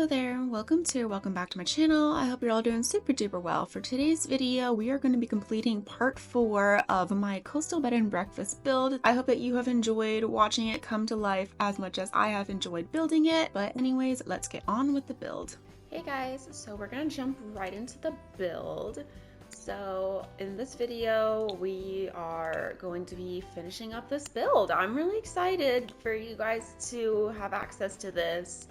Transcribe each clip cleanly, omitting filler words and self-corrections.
there, welcome back to my channel. I hope you're all doing super duper well. For today's video, we are going to be completing part 4 of my coastal bed and breakfast build. I hope that you have enjoyed watching it come to life as much as I have enjoyed building it. But anyways, let's get on with the build. Hey guys, so we're going to jump right into the build. So in this video, we are going to be finishing up this build. I'm really excited for you guys to have access to this.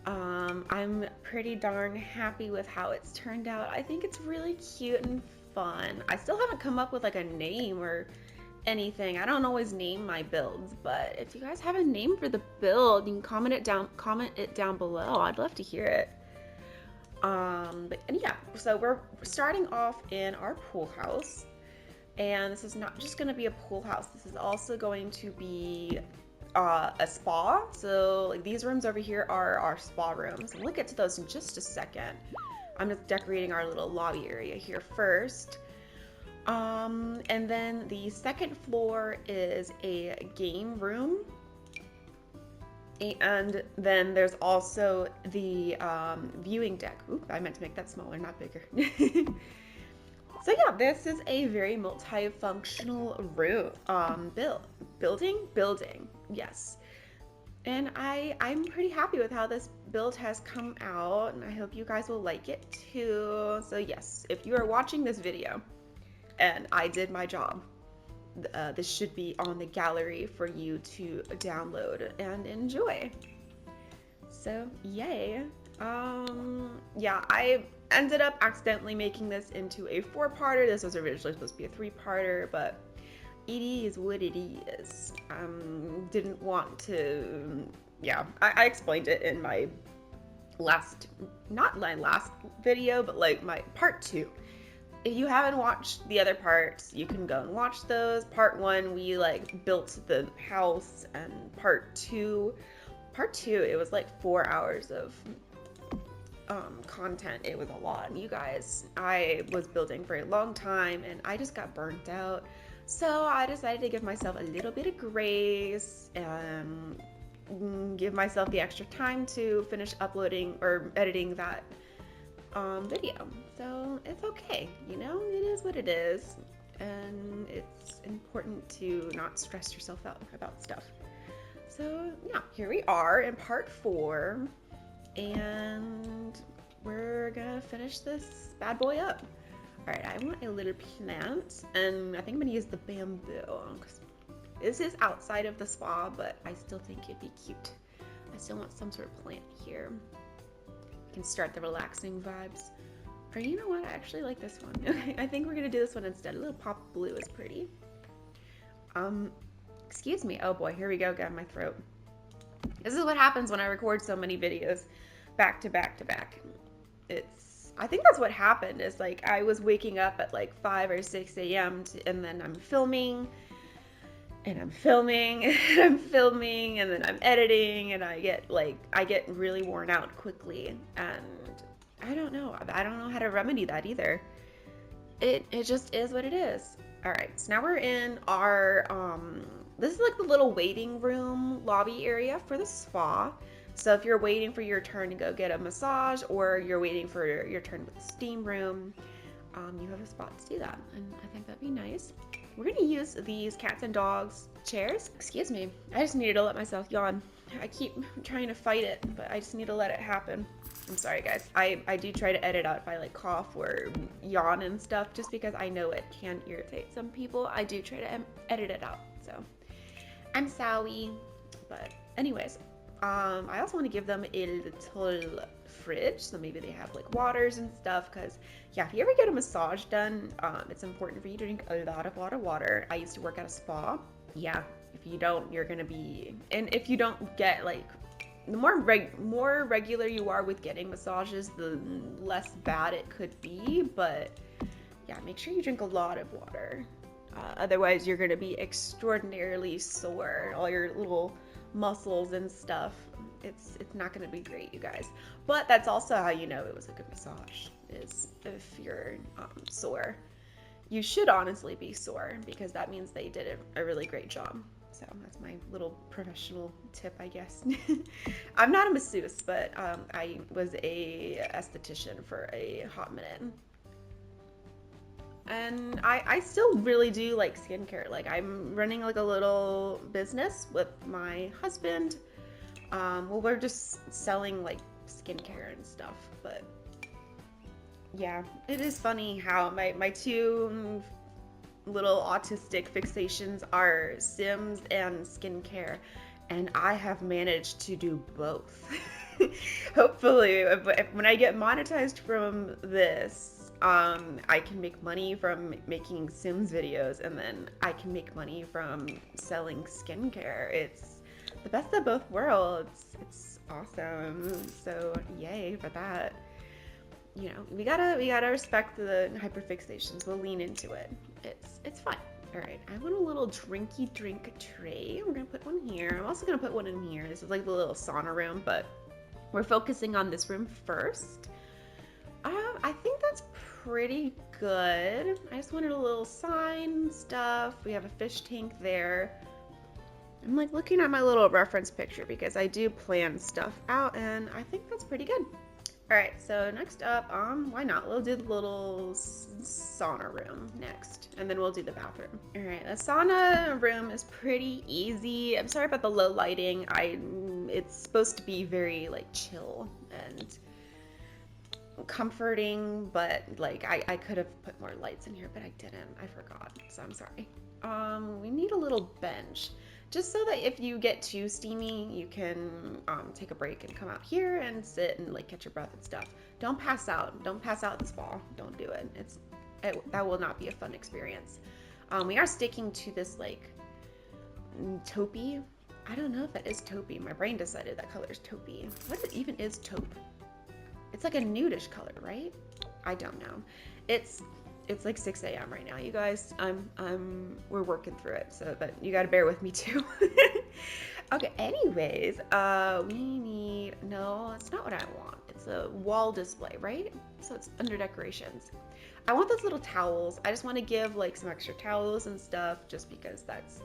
I'm pretty darn happy with how it's turned out. I think it's really cute and fun. I still haven't come up with like a name or anything. I don't always name my builds, but if you guys have a name for the build, you can comment it down below. I'd love to hear it. But yeah, so we're starting off in our pool house, and this is not just going to be a pool house. This is also going to be a spa. So like these rooms over here are our spa rooms. We'll get to those in just a second. I'm just decorating our little lobby area here first. And then the second floor is a game room. And then there's also the viewing deck. Oop, I meant to make that smaller, not bigger. So yeah, this is a very multifunctional room, building, yes. And I'm pretty happy with how this build has come out, and I hope you guys will like it too. So yes, if you are watching this video and I did my job, this should be on the gallery for you to download and enjoy. So yay. Yeah, I ended up accidentally making this into a 4-parter. This was originally supposed to be a 3-parter, but it is what it is. Didn't want to, yeah, I explained it in my not my last video, but like my part 2. If you haven't watched the other parts, you can go and watch those. Part 1, we like built the house, and part 2, it was like 4 hours of content. It was a lot. You guys, I was building for a long time and I just got burnt out. So I decided to give myself a little bit of grace and give myself the extra time to finish uploading or editing that video. So it's okay, you know, it is what it is, and it's important to not stress yourself out about stuff. So yeah, here we are in part 4, and we're gonna finish this bad boy up. All right, I want a little plant, and I think I'm gonna use the bamboo because this is outside of the spa, but I still think it'd be cute. I still want some sort of plant here. You can start the relaxing vibes. Or you know what, I actually like this one. Okay, I think we're gonna do this one instead. A little pop blue is pretty. Excuse me. Oh boy, here we go, got my throat. This is what happens when I record so many videos back to back to back. I think that's what happened, is like I was waking up at like 5 or 6 a.m. and then I'm filming and I'm filming and I'm filming and then I'm editing, and I get really worn out quickly, and I don't know how to remedy that either. It just is what it is. All right, so now we're in our this is like the little waiting room lobby area for the spa. So if you're waiting for your turn to go get a massage, or you're waiting for your turn with the steam room, you have a spot to do that, and I think that'd be nice. We're gonna use these cats and dogs chairs. Excuse me, I just needed to let myself yawn. I keep trying to fight it, but I just need to let it happen. I'm sorry guys. I do try to edit out if I like cough or yawn and stuff, just because I know it can irritate some people. I do try to edit it out, so I'm sorry. But anyways, I also want to give them a little fridge, so maybe they have like waters and stuff, because yeah, if you ever get a massage done, it's important for you to drink a lot of water. I used to work at a spa. Yeah, if you don't, you're gonna be, and if you don't get like, the more regular you are with getting massages, the less bad it could be. But yeah, make sure you drink a lot of water, otherwise you're gonna be extraordinarily sore. All your little muscles and stuff, it's not going to be great, you guys. But that's also how you know it was a good massage, is if you're sore. You should honestly be sore, because that means they did a really great job. So that's my little professional tip, I guess. I'm not a masseuse, but I was a esthetician for a hot minute. And I still really do like skincare. Like I'm running like a little business with my husband. Well, we're just selling like skincare and stuff, but yeah, it is funny how my two little autistic fixations are Sims and skincare, and I have managed to do both. Hopefully, when I get monetized from this, I can make money from making Sims videos, and then I can make money from selling skincare. It's the best of both worlds. It's awesome. So yay for that. You know, we gotta respect the hyperfixations. We'll lean into it. It's fun. All right, I want a little drinky drink tray. We're gonna put one here. I'm also gonna put one in here. This is like the little sauna room, but we're focusing on this room first. I think that's pretty good. I just wanted a little sign stuff. We have a fish tank there. I'm like looking at my little reference picture because I do plan stuff out, and I think that's pretty good. All right, so next up, why not? We'll do the little sauna room next, and then we'll do the bathroom. All right, the sauna room is pretty easy. I'm sorry about the low lighting. It's supposed to be very like chill and comforting, but like I could have put more lights in here, but I didn't. I forgot, so I'm sorry. We need a little bench. Just so that if you get too steamy, you can take a break and come out here and sit and like catch your breath and stuff. Don't pass out. Don't pass out in the spa. Don't do it. That will not be a fun experience. We are sticking to this like taupey. I don't know if that is taupey. My brain decided that color is taupey. What even is taupe? It's like a nudish color, right? I don't know. It's like 6 a.m. right now, you guys. We're working through it, so but you gotta bear with me too. Okay, anyways, we need, no, it's not what I want. It's a wall display, right? So it's under decorations. I want those little towels. I just want to give like some extra towels and stuff just because that's,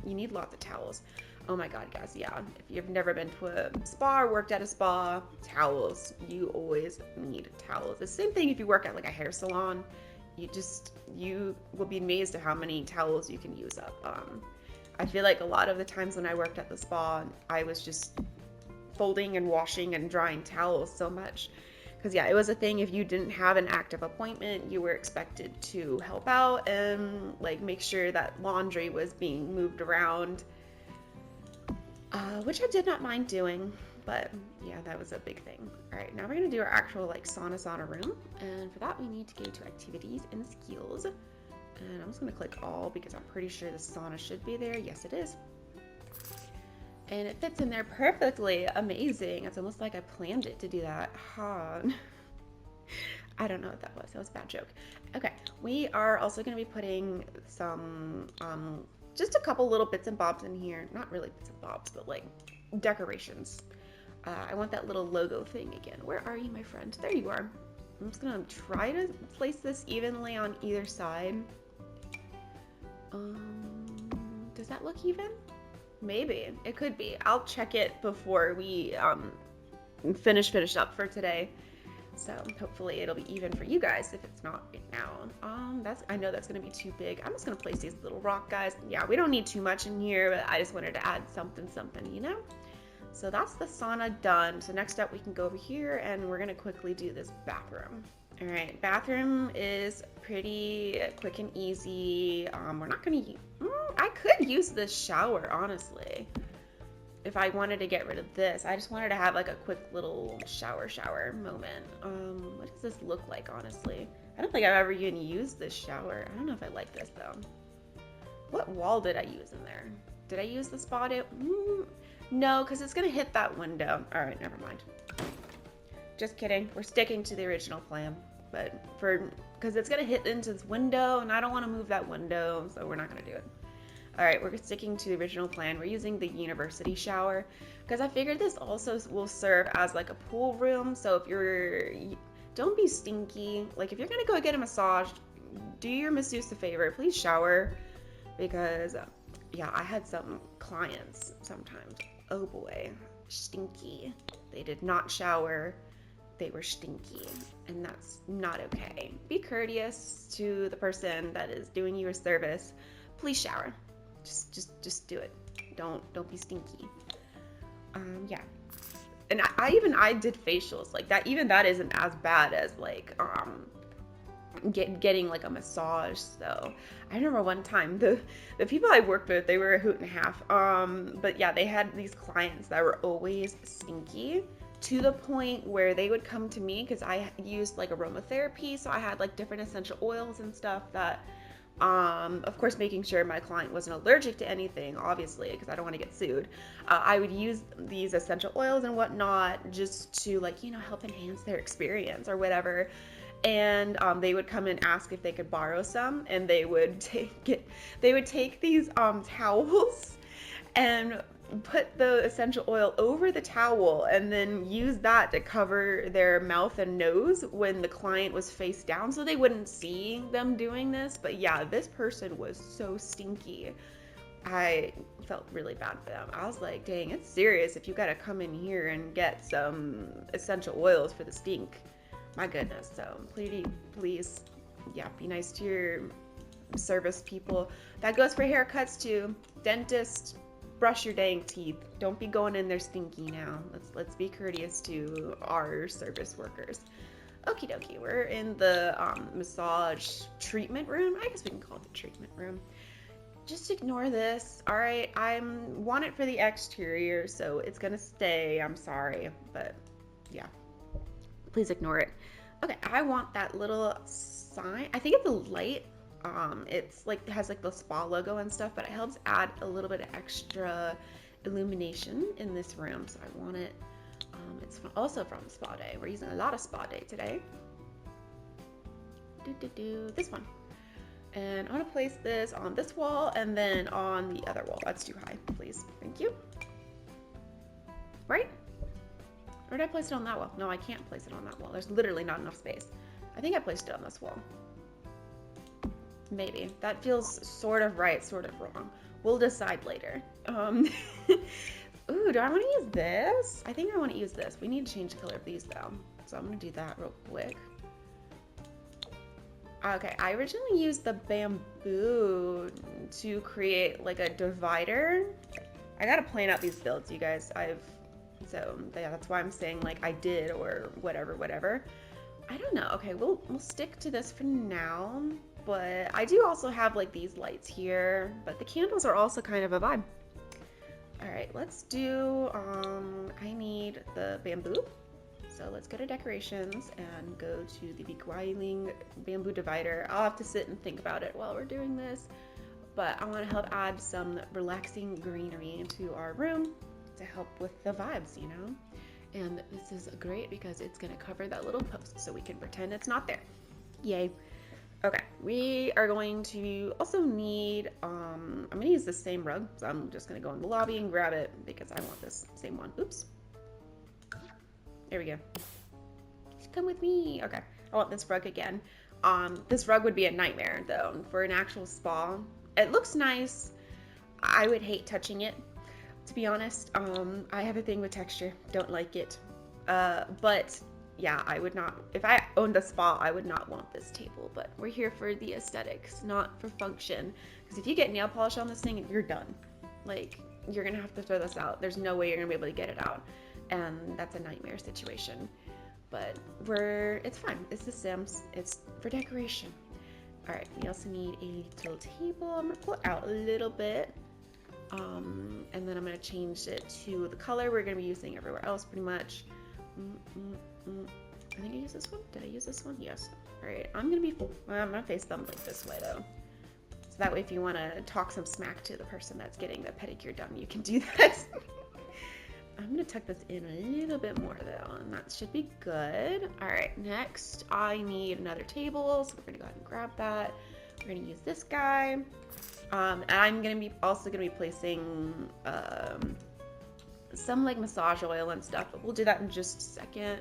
you need lots of towels. Oh my God, guys, yeah. If you've never been to a spa or worked at a spa, towels, you always need towels. The same thing if you work at like a hair salon. You will be amazed at how many towels you can use up. I feel like a lot of the times when I worked at the spa, I was just folding and washing and drying towels so much. Because yeah, it was a thing, if you didn't have an active appointment, you were expected to help out and like make sure that laundry was being moved around, which I did not mind doing. But yeah, that was a big thing. All right, now we're gonna do our actual like sauna room. And for that, we need to go to activities and skills. And I'm just gonna click all because I'm pretty sure the sauna should be there. Yes, it is. And it fits in there perfectly. Amazing. It's almost like I planned it to do that. Huh. I don't know what that was. That was a bad joke. Okay, we are also gonna be putting some, just a couple little bits and bobs in here. Not really bits and bobs, but like decorations. I want that little logo thing again. Where are you, my friend? There you are. I'm just gonna try to place this evenly on either side. Does that look even? Maybe. It could be. I'll check it before we finish up for today. So hopefully it'll be even for you guys if it's not right now. I know that's gonna be too big. I'm just gonna place these little rock guys. Yeah, we don't need too much in here, but I just wanted to add something, you know? So that's the sauna done. So next up we can go over here and we're gonna quickly do this bathroom. All right, bathroom is pretty quick and easy. We're not gonna use, I could use this shower, honestly. If I wanted to get rid of this, I just wanted to have like a quick little shower moment. What does this look like, honestly? I don't think I've ever even used this shower. I don't know if I like this though. What wall did I use in there? Did I use the spot? No, because it's gonna hit that window. All right, never mind. Just kidding. We're sticking to the original plan, but because it's gonna hit into this window, and I don't want to move that window, so we're not gonna do it. All right, we're sticking to the original plan. We're using the university shower because I figured this also will serve as like a pool room. So if don't be stinky. Like if you're gonna go get a massage, do your masseuse a favor. Please shower because yeah, I had some clients sometimes. Oh boy, stinky. They did not shower. They were stinky, and that's not okay. Be courteous to the person that is doing you a service. Please shower. Just do it. Don't be stinky. Yeah. And I did facials like that. Even that isn't as bad as like getting like a massage. So I remember one time the people I worked with, they were a hoot and a half. But yeah, they had these clients that were always stinky to the point where they would come to me because I used like aromatherapy, so I had like different essential oils and stuff that of course making sure my client wasn't allergic to anything, obviously, because I don't want to get sued. I would use these essential oils and whatnot just to like, you know, help enhance their experience or whatever. And they would come and ask if they could borrow some, and they would take these towels and put the essential oil over the towel and then use that to cover their mouth and nose when the client was face down so they wouldn't see them doing this. But yeah, this person was so stinky. I felt really bad for them. I was like, dang, it's serious if you gotta come in here and get some essential oils for the stink. My goodness. So please, yeah, be nice to your service people. That goes for haircuts too. Dentist, brush your dang teeth. Don't be going in there stinky now. Let's be courteous to our service workers. Okie dokie, we're in the massage treatment room. I guess we can call it the treatment room. Just ignore this. All right, want it for the exterior, so it's gonna stay. I'm sorry, but yeah, please ignore it. Okay, I want that little sign. I think it's a light. It's like, it has like the spa logo and stuff, but it helps add a little bit of extra illumination in this room. So I want it. It's also from Spa Day. We're using a lot of Spa Day today. This one. And I want to place this on this wall and then on the other wall. That's too high, please. Thank you. Right? Or did I place it on that wall? No, I can't place it on that wall. There's literally not enough space. I think I placed it on this wall. Maybe. That feels sort of right, sort of wrong. We'll decide later. Ooh, do I want to use this? I think I want to use this. We need to change the color of these though. So I'm going to do that real quick. Okay, I originally used the bamboo to create like a divider. I gotta plan out these builds, you guys. So yeah, that's why I'm saying like I did or whatever. I don't know. Okay, we'll stick to this for now. But I do also have like these lights here, but the candles are also kind of a vibe. All right, let's do, I need the bamboo. So let's go to decorations and go to the beguiling bamboo divider. I'll have to sit and think about it while we're doing this, but I want to help add some relaxing greenery into our room to help with the vibes, you know? And this is great because it's gonna cover that little post so we can pretend it's not there. Yay. Okay, we are going to also need, I'm gonna use the same rug, so I'm just gonna go in the lobby and grab it because I want this same one. Oops. There we go. Come with me. Okay, I want this rug again. This rug would be a nightmare though for an actual spa. It looks nice. I would hate touching it, to be honest. I have a thing with texture. Don't like it. But yeah, I would not, if I owned a spa, I would not want this table, but we're here for the aesthetics, not for function. Because if you get nail polish on this thing, you're done. Like, you're gonna have to throw this out. There's no way you're gonna be able to get it out. And that's a nightmare situation. But it's fine. It's The Sims. It's for decoration. All right, we also need a little table. I'm gonna pull it out a little bit. And then I'm gonna change it to the color we're gonna be using everywhere else pretty much. I think I used this one. Did I use this one? Yes. All right, I'm gonna face them like this way though. So that way if you wanna talk some smack to the person that's getting the pedicure done, you can do that. I'm gonna tuck this in a little bit more though, and that should be good. All right, next I need another table, so we're gonna go ahead and grab that. We're gonna use this guy. And I'm also gonna be placing some like massage oil and stuff, but we'll do that in just a second.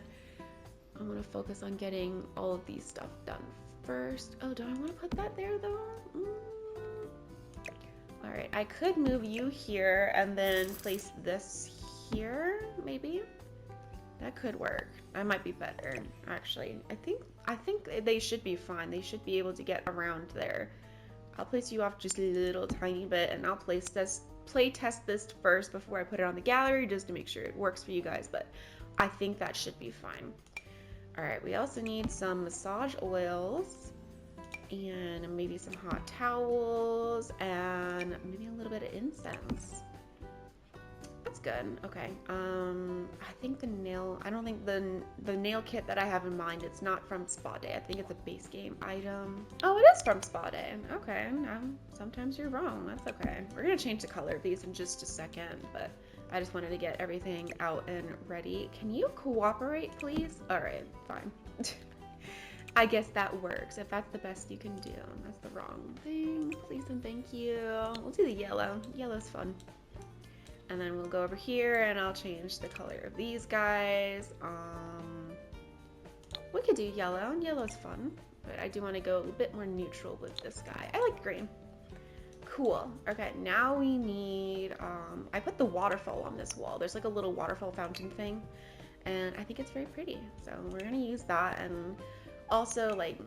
I'm gonna focus on getting all of these stuff done first. Oh, do I want to put that there though? All right, I could move you here and then place this here, maybe. That could work. I might be better, actually. I think they should be fine. They should be able to get around there. I'll place you off just a little tiny bit, and I'll play test this first before I put it on the gallery, just to make sure it works for you guys. But I think that should be fine. All right, we also need some massage oils and maybe some hot towels and maybe a little bit of incense. That's good. Okay. I think I don't think the nail kit that I have in mind, it's not from Spa Day. I think it's a base game item. Oh, it is from Spa Day. Okay. Sometimes you're wrong. That's okay. We're gonna change the color of these in just a second, but I just wanted to get everything out and ready. Can you cooperate, please? All right, fine. I guess that works. If that's the best you can do. That's the wrong thing. Please and thank you. We'll do the yellow. Yellow's fun. And then we'll go over here and I'll change the color of these guys. We could do yellow. Yellow's fun, but I do want to go a bit more neutral with this guy. I like green. Cool. Okay, now we need, I put the waterfall on this wall. There's like a little waterfall fountain thing, and I think it's very pretty. So we're gonna use that, and also like,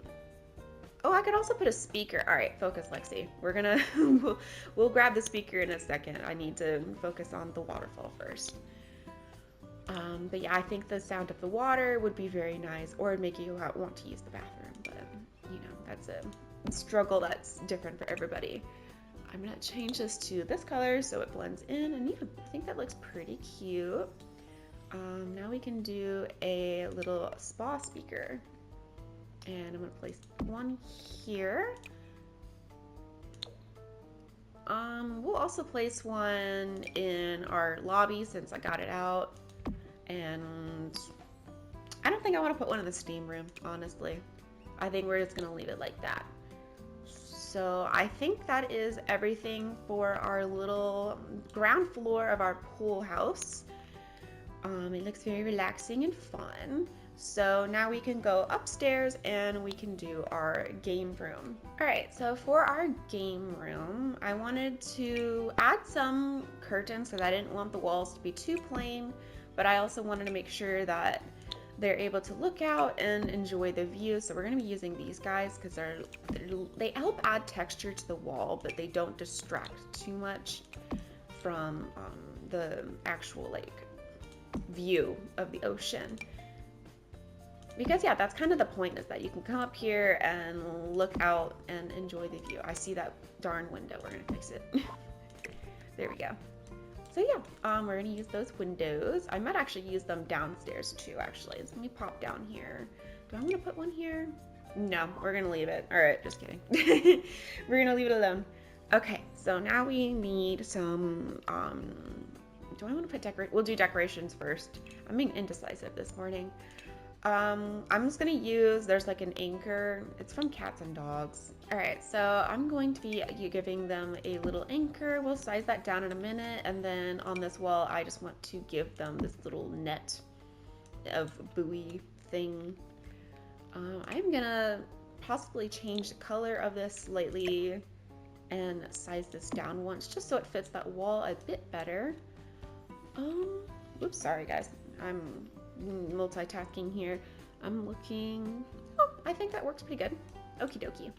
oh, I could also put a speaker. All right, focus, Lexi. We're gonna, we'll grab the speaker in a second. I need to focus on the waterfall first. But yeah, I think the sound of the water would be very nice, or it'd make you want to use the bathroom. But you know, that's a struggle that's different for everybody. I'm gonna change this to this color so it blends in, and yeah, I think that looks pretty cute. Now we can do a little spa speaker. And I'm gonna place one here. We'll also place one in our lobby since I got it out. And I don't think I want to put one in the steam room, honestly. I think we're just gonna leave it like that. So I think that is everything for our little ground floor of our pool house. It looks very relaxing and fun. So now we can go upstairs and we can do our game room. All right, so for our game room, I wanted to add some curtains because I didn't want the walls to be too plain, but I also wanted to make sure that they're able to look out and enjoy the view. So we're gonna be using these guys because they help add texture to the wall, but they don't distract too much from the actual like view of the ocean. Because yeah, that's kind of the point, is that you can come up here and look out and enjoy the view. I see that darn window. We're gonna fix it. There we go. So yeah, we're gonna use those windows. I might actually use them downstairs too, actually. So let me pop down here. Do I want to put one here? No, we're gonna leave it. All right, just kidding. We're gonna leave it alone. Okay, so now we need some, do I want to put we'll do decorations first. I'm being indecisive this morning. I'm just gonna use, there's like an anchor. It's from Cats and Dogs. All right, so I'm going to be giving them a little anchor. We'll size that down in a minute. And then on this wall, I just want to give them this little net of buoy thing. I'm gonna possibly change the color of this slightly and size this down once, just so it fits that wall a bit better. Oops, sorry guys. I'm multitasking here. I'm looking, oh, I think that works pretty good. Okie dokie.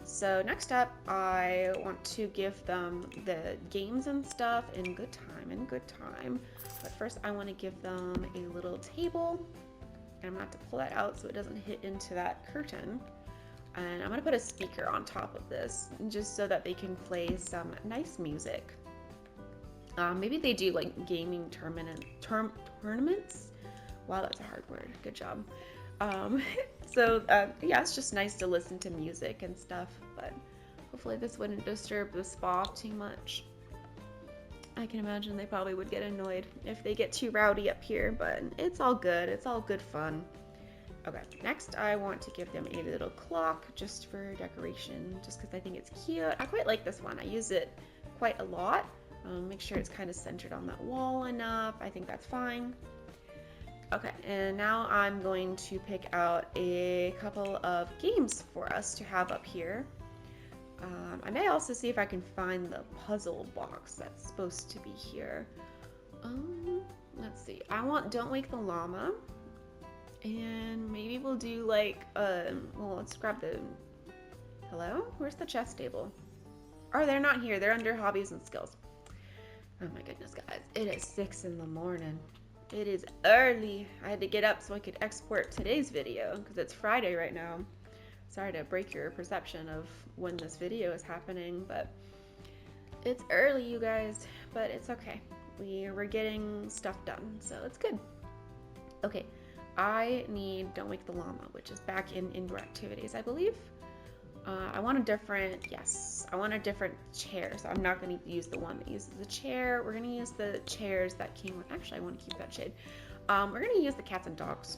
So next up, I want to give them the games and stuff in good time. But first I want to give them a little table. And I'm gonna have to pull that out so it doesn't hit into that curtain. And I'm gonna put a speaker on top of this, just so that they can play some nice music. Maybe they do like gaming tournaments. Wow, that's a hard word. Good job. Yeah, it's just nice to listen to music and stuff, but hopefully this wouldn't disturb the spa too much. I can imagine they probably would get annoyed if they get too rowdy up here, but it's all good. It's all good fun. Okay, next I want to give them a little clock just for decoration, just because I think it's cute. I quite like this one. I use it quite a lot. Make sure it's kind of centered on that wall enough. I think that's fine. Okay, and now I'm going to pick out a couple of games for us to have up here. I may also see if I can find the puzzle box that's supposed to be here. Let's see. I want Don't Wake the Llama. And maybe we'll do like, well, let's grab the, hello? Where's the chess table? Oh, they're not here. They're under hobbies and skills. Oh my goodness, guys. It is 6 in the morning. It is early. I had to get up so I could export today's video because it's Friday right now. Sorry to break your perception of when this video is happening, but it's early, you guys, but it's okay. We're getting stuff done, so it's good. Okay, I need Don't Wake the Llama, which is back in indoor activities, I believe. I want a different, yes, I want a different chair, so I'm not going to use the one that uses the chair. We're going to use the chairs that came with, actually, I want to keep that shade. We're going to use the cats and dogs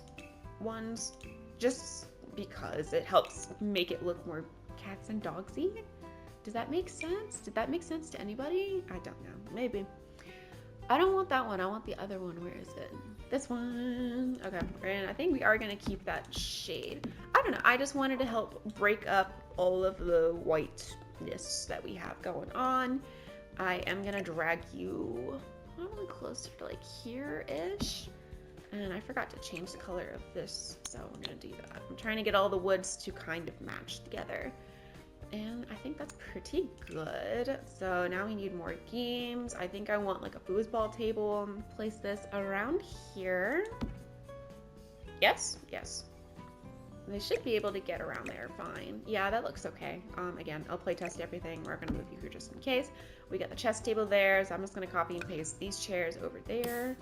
ones, just because it helps make it look more cats and dogsy. Does that make sense? Did that make sense to anybody? I don't know, maybe. I don't want that one, I want the other one. Where is it? This one. Okay, and I think we are going to keep that shade. I don't know, I just wanted to help break up all of the whiteness that we have going on. I am going to drag you probably closer to like here-ish. And I forgot to change the color of this, so I'm going to do that. I'm trying to get all the woods to kind of match together. And I think that's pretty good. So now we need more games. I think I want like a foosball table. Place this around here. Yes, yes. They should be able to get around there fine. Yeah, that looks okay. Again, I'll play test everything. We're gonna move you here just in case. We got the chess table there, so I'm just gonna copy and paste these chairs over there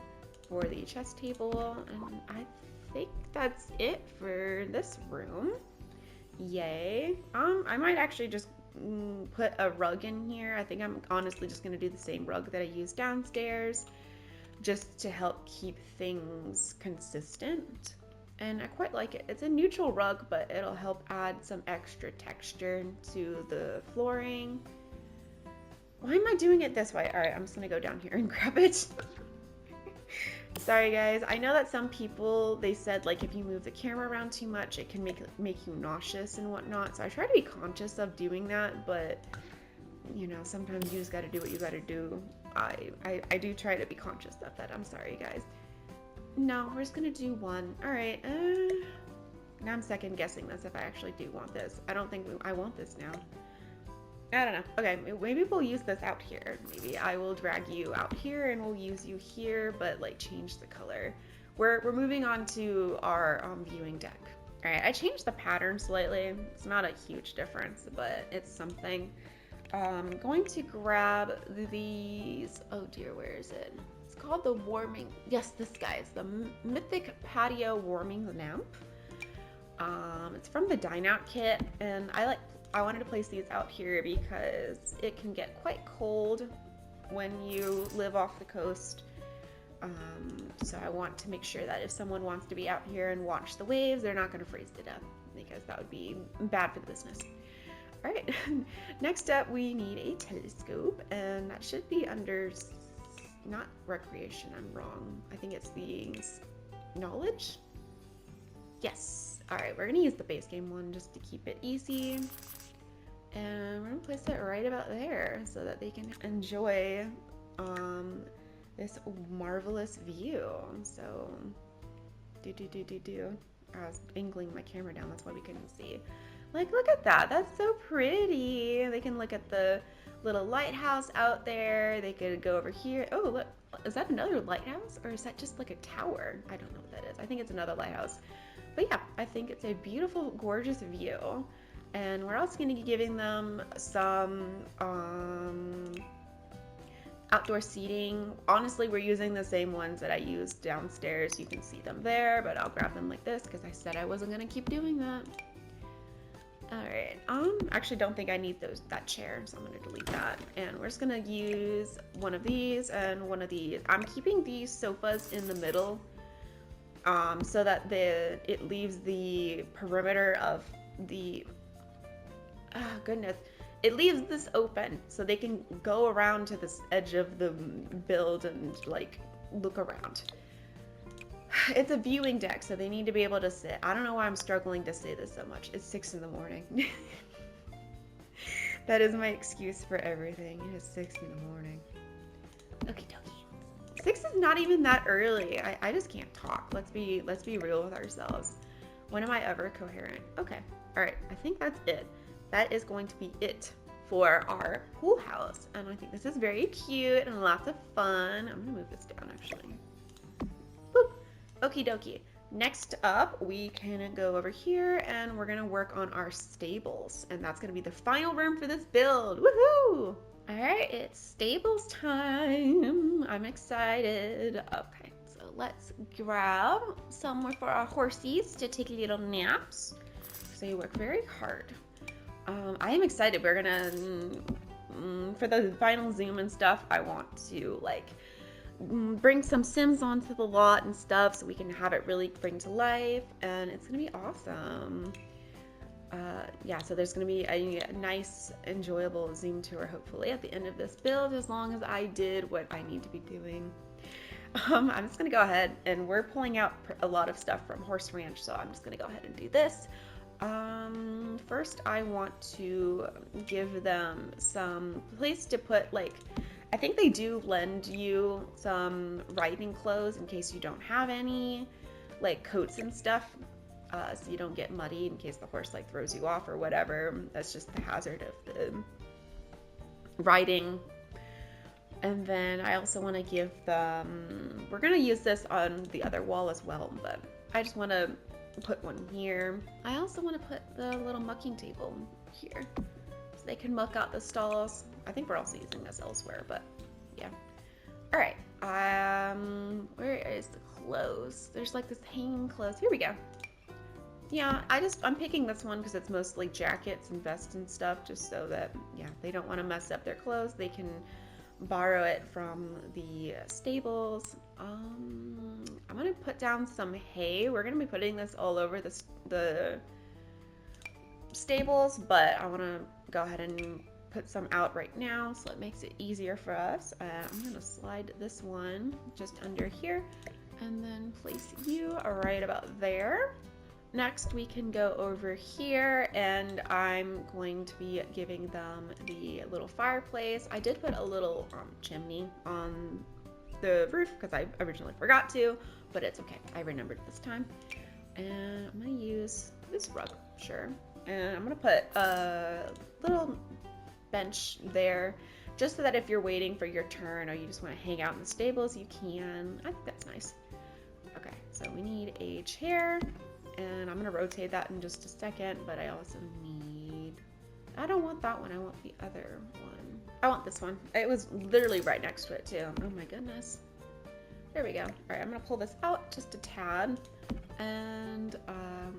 for the chess table. And I think that's it for this room. Yay. I might actually just put a rug in here. I think I'm honestly just gonna do the same rug that I used downstairs, just to help keep things consistent. And I quite like it. It's a neutral rug, but it'll help add some extra texture to the flooring. Why am I doing it this way? All right, I'm just gonna go down here and grab it. Sorry guys, I know that some people, they said like if you move the camera around too much, it can make you nauseous and whatnot. So I try to be conscious of doing that, but you know, sometimes you just gotta do what you gotta do. I do try to be conscious of that. I'm sorry guys. No, we're just gonna do one. All right. Now I'm second guessing this if I actually do want this. I don't think I want this now. I don't know. Okay, maybe we'll use this out here. Maybe I will drag you out here and we'll use you here, but like change the color. We're moving on to our viewing deck. All right, I changed the pattern slightly. It's not a huge difference, but it's something. I'm going to grab these. Oh dear, where is it? It's called the warming. Yes, this guy is the Mythic Patio Warming Lamp. It's from the Dine Out kit, and I wanted to place these out here because it can get quite cold when you live off the coast. So I want to make sure that if someone wants to be out here and watch the waves, they're not going to freeze to death, because that would be bad for the business. All right, next up we need a telescope, and that should be under, not recreation, I'm wrong. I think it's the knowledge. Yes. All right, we're gonna use the base game one just to keep it easy. And we're gonna place it right about there so that they can enjoy this marvelous view. So, I was angling my camera down, that's why we couldn't see. Like, look at that, that's so pretty. They can look at the little lighthouse out there. They could go over here. Oh, look, is that another lighthouse? Or is that just like a tower? I don't know what that is. I think it's another lighthouse. But yeah, I think it's a beautiful, gorgeous view. And we're also going to be giving them some outdoor seating. Honestly, we're using the same ones that I used downstairs. You can see them there, but I'll grab them like this because I said I wasn't going to keep doing that. All right, actually don't think I need that chair, so I'm going to delete that. And we're just going to use one of these and one of these. I'm keeping these sofas in the middle so that it leaves the perimeter of the, oh goodness, it leaves this open so they can go around to this edge of the build and like look around. It's a viewing deck, so they need to be able to sit. I don't know why I'm struggling to say this so much. It's 6 in the morning. That is my excuse for everything. It is 6 in the morning. Okie dokie. 6 is not even that early. I just can't talk. Let's be real with ourselves. When am I ever coherent? Okay. All right. I think that's it. That is going to be it for our pool house. And I think this is very cute and lots of fun. I'm gonna move this down actually. Boop. Okie dokie. Next up, we can go over here and we're gonna work on our stables. And that's gonna be the final room for this build. Woohoo! All right, it's stables time. I'm excited. Okay, so let's grab somewhere for our horsies to take little naps. So you work very hard. I am excited. We're gonna, for the final Zoom and stuff, I want to like bring some Sims onto the lot and stuff so we can have it really bring to life, and it's gonna be awesome. Yeah, so there's gonna be a nice, enjoyable Zoom tour hopefully at the end of this build, as long as I did what I need to be doing. I'm just gonna go ahead, and we're pulling out a lot of stuff from Horse Ranch, so I'm just gonna go ahead and do this. First I want to give them some place to put, like, I think they do lend you some riding clothes in case you don't have any, like coats and stuff, so you don't get muddy in case the horse like throws you off or whatever. That's just the hazard of the riding. And then I also want to give them, we're going to use this on the other wall as well, but I just want to put one here. I also want to put the little mucking table here so they can muck out the stalls. I think we're also using this elsewhere, but yeah. All right, where is the clothes? There's like this hanging clothes. Here we go. Yeah, I'm picking this one because it's mostly jackets and vests and stuff, just so that, yeah, they don't want to mess up their clothes. They can borrow it from the stables. I'm gonna put down some hay. We're gonna be putting this all over the stables, but I want to go ahead and put some out right now so it makes it easier for us. I'm gonna slide this one just under here and then place you right about there. Next we can go over here, and I'm going to be giving them the little fireplace. I did put a little chimney on the roof because I originally forgot to, but it's okay. I remembered this time. And I'm gonna use this rug, sure. And I'm gonna put a little bench there just so that if you're waiting for your turn or you just want to hang out in the stables, you can. I think that's nice. Okay, so we need a chair. And I'm gonna rotate that in just a second, but I also need, I don't want that one, I want the other one. I want this one. It was literally right next to it too. Oh my goodness. There we go. All right, I'm gonna pull this out just a tad. And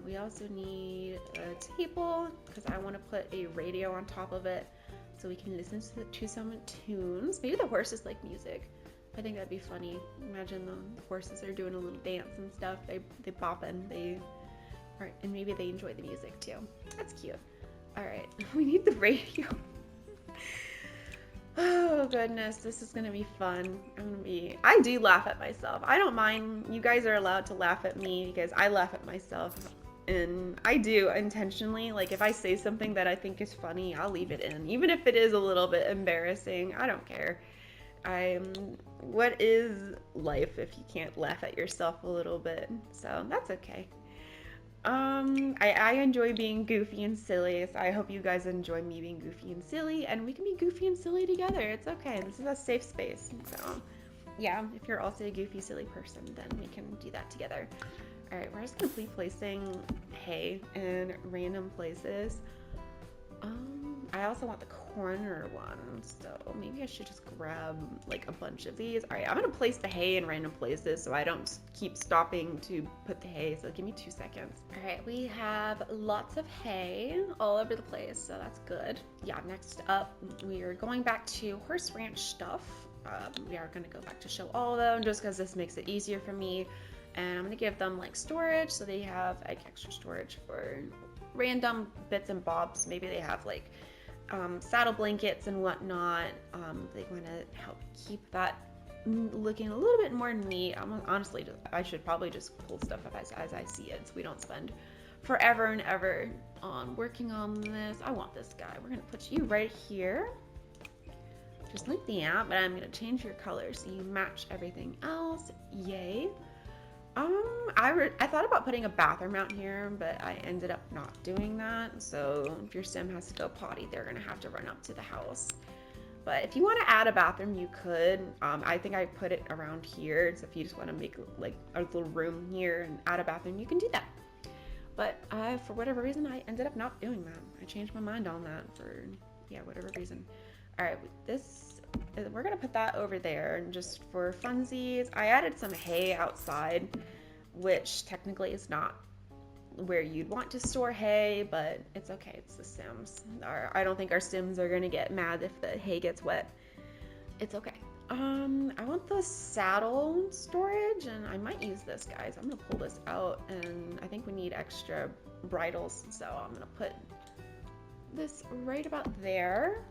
we also need a table because I wanna put a radio on top of it so we can listen to some tunes. Maybe the horses like music. I think that'd be funny. Imagine the horses are doing a little dance and stuff. They bopping, all right, and maybe they enjoy the music too. That's cute. All right, we need the radio. Oh goodness, this is gonna be fun. I do laugh at myself. I don't mind. You guys are allowed to laugh at me because I laugh at myself. And I do intentionally. Like if I say something that I think is funny, I'll leave it in. Even if it is a little bit embarrassing, I don't care. What is life if you can't laugh at yourself a little bit? So that's okay. I enjoy being goofy and silly, so I hope you guys enjoy me being goofy and silly, and we can be goofy and silly together. It's okay. This is a safe space. So yeah, if you're also a goofy, silly person, then we can do that together. All right, we're just gonna be placing hay in random places. I also want the corner one, so maybe I should just grab like a bunch of these. All right, I'm gonna place the hay in random places so I don't keep stopping to put the hay, so give me 2 seconds. All right, we have lots of hay all over the place, so that's good. Yeah, next up, we are going back to Horse Ranch stuff. We are gonna go back to show all of them just because this makes it easier for me. And I'm gonna give them like storage, so they have like extra storage for random bits and bobs. Maybe they have like saddle blankets and whatnot. They want to help keep that looking a little bit more neat. Honestly, I should probably just pull stuff up as I see it so we don't spend forever and ever on working on this. I want this guy. We're gonna put you right here. Just like the app, but I'm gonna change your color so you match everything else. Yay. I thought about putting a bathroom out here, but I ended up not doing that. So if your sim has to go potty, they're gonna have to run up to the house. But if you want to add a bathroom, you could. I think I put it around here. So if you just want to make like a little room here and add a bathroom, you can do that. But for whatever reason, I ended up not doing that. I changed my mind on that for, yeah, whatever reason. All right, we're gonna put that over there. And just for funsies, I added some hay outside, which technically is not where you'd want to store hay, but it's okay. It's the Sims. I don't think our Sims are gonna get mad if the hay gets wet. It's okay. I want the saddle storage, and I might use this, guys. I'm gonna pull this out, and I think we need extra bridles, so I'm gonna put this right about there.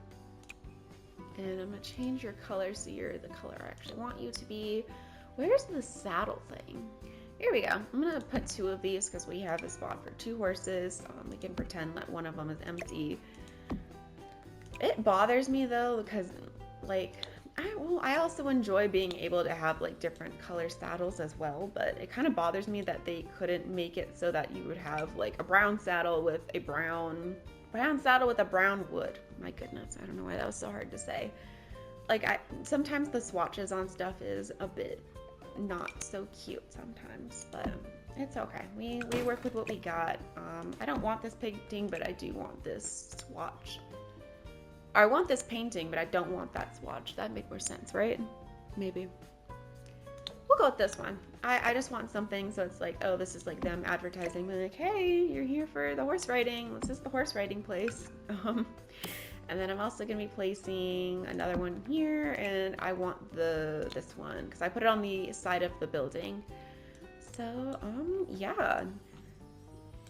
And I'm gonna change your color so you're the color I actually want you to be. Where's the saddle thing? Here we go. I'm gonna put 2 of these because we have a spot for 2 horses. We can pretend that one of them is empty. It bothers me though because, like, I also enjoy being able to have like different color saddles as well, but it kind of bothers me that they couldn't make it so that you would have like a brown saddle with a brown saddle with a brown wood. My goodness, I don't know why that was so hard to say. Like, sometimes the swatches on stuff is a bit not so cute sometimes, but it's okay. We work with what we got. I don't want this painting, but I do want this swatch. I want this painting, but I don't want that swatch. That'd make more sense, right? Maybe. We'll go with this one. I just want something so it's like, oh, this is like them advertising. They're like, hey, you're here for the horse riding. This is the horse riding place. And then I'm also gonna be placing another one here, and I want this one because I put it on the side of the building. So yeah,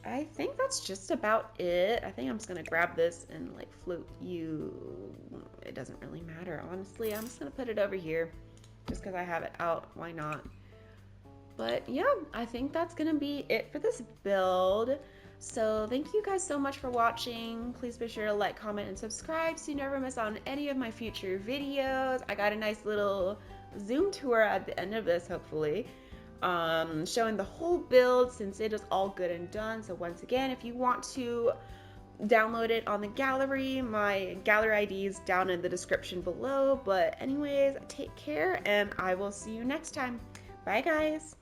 I think that's just about it. I think I'm just gonna grab this and like float you. It doesn't really matter, honestly. I'm just gonna put it over here just because I have it out. Why not? But yeah, I think that's gonna be it for this build. So thank you guys so much for watching. Please be sure to like, comment, and subscribe so you never miss out on any of my future videos. I got a nice little Zoom tour at the end of this, hopefully, showing the whole build since it is all good and done. So once again, if you want to download it on the gallery, my gallery ID is down in the description below. But anyways, take care, and I will see you next time. Bye, guys.